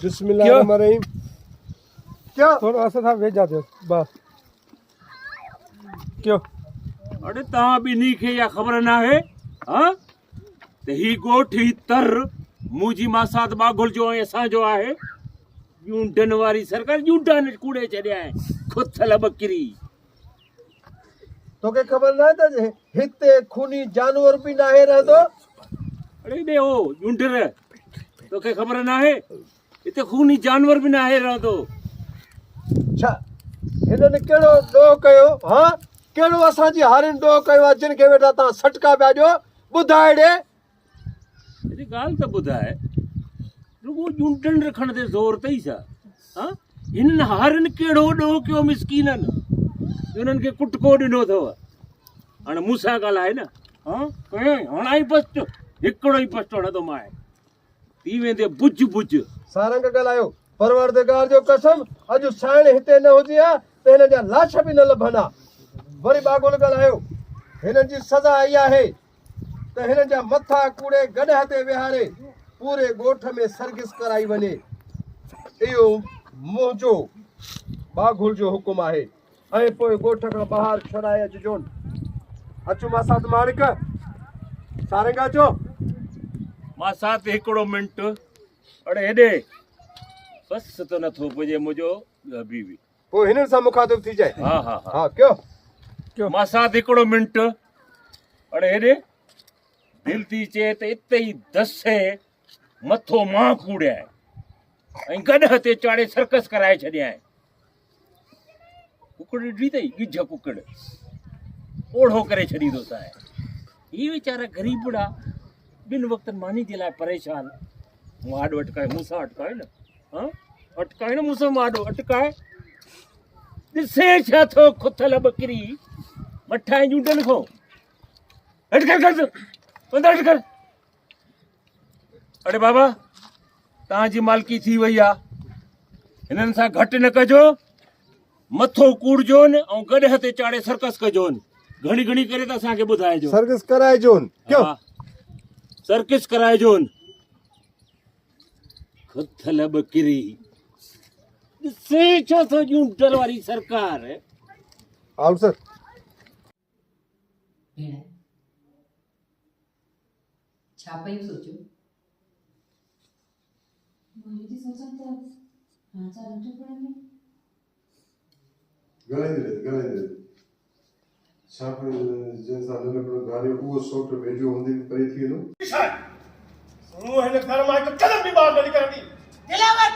बिस्मिल्लाहिर्रहमानिर्रहीम। क्या थोड़ा सा था भेज जाते बस क्यों? अरे तव्हां ॿिन्ही खे इहा ख़बर न आहे हाँ त ही ॻोठ ही तर मुंहिंजी मासात बागुल जो ऐं असांजो आहे। यूंडन वारी सरकार यूंडन कूड़े छॾिया आहिनि खुथल बकरी। तोखे ख़बर न आहे त हिते खूनी जानवर बि नाहे रहंदो? अरे ॾे हो यूंडर तोखे ख़बर न आहे हिते खूनी जानवर बि नाहे रहंदो। छा हिननि कहिड़ो ॾोह कयो? हाँ कहिड़ो असांजी हारियुनि ॾोह कयो आहे जिन खे वेठा तव्हां सटका पिया ॾियो? ॿुधाए ॾे। हिते ॻाल्हि त ॿुधाए रुॻो यूंडन रखण ते ज़ोर अथई छा? हाँ हिननि हारियुनि कहिड़ो ॾोह कयो मिसकीननि उन्हनि खे कुटको ॾिनो अथव। हाणे मूंसां ॻाल्हाए न हाँ कयो हणाई पस्ट हिकिड़ो ई पस्ट हणंदो मां थी वेंदे बुझ बुझ। सारंग ॻाल्हायो परवरदिगार जो कसम अॼु साइण हिते न हुजे हा त हिन जा लाश बि न लभंदा। वरी बागुल ॻाल्हायो हिननि जी सज़ा आई आहे त हिननि जा मथा कूड़े गॾह ते विहारे पूरे ॻोठ में सर्गिस कराई वञे। इहो मुंहिंजो बागुल जो हुकुम आहे ऐं पोइ ॻोठ खां ॿाहिरि छॾाए अचिजोनि। अचो मां साथ माणिक सारंग अचो। मां साथ हिकिड़ो मिंट अड़े हेॾे बस त नथो पुॼे मुंहिंजो बीवी पोइ हिननि सां मुखातिब थी जाए। हा हा हा हाँ क्यों मां साथ हिकिड़ो मिंट अड़े हेॾे दिलि थी चए त इते ई दसे मथो मां कूड़िया ऐं गॾह ते चाढ़े सर्कस कराए छॾिया आहिनि। कुकड़ ॾिठी अथई गिझ कुकड़ ओढ़ो करे छॾींदोसि आहे। ही वीचारा ग़रीबड़ा ॿिनि वक़्तनि मानी जे लाइ परेशान। मूं आॾो अटकाए मूंसां अटकाए न हाँ अटकाए न मूंसां आॾो अटकाए ॾिसे छा थो खुथल बकरी मथां यूंडन खो हट कर बंद हट कर। अरे बाबा तव्हांजी मालकी थी वई आहे हिननि सां घटि न कजो मथो कूड़जोनि ऐं गॾह ते चाढ़े सर्कस कजोनि। घणी घणी करे त असांखे ॿुधाइजो। सर्गिस कराइजोनि क्यों? सर्किस कराइजोनि। खुथल बकरी ॾिसे छो थो यूंडन वारी सरकार। आओ सर भेण छा पई सोचो? मुझे तो सोचा था हाँ चार घंटे पड़ेंगे। गले छाप जैसा लॻो गाड़ी उहो सोट वेझो हूंदी परे थी वेंदो। मूं हिन घर मां हिकु कदम बि ॿाहिरि न निकिरंदी। दिलावर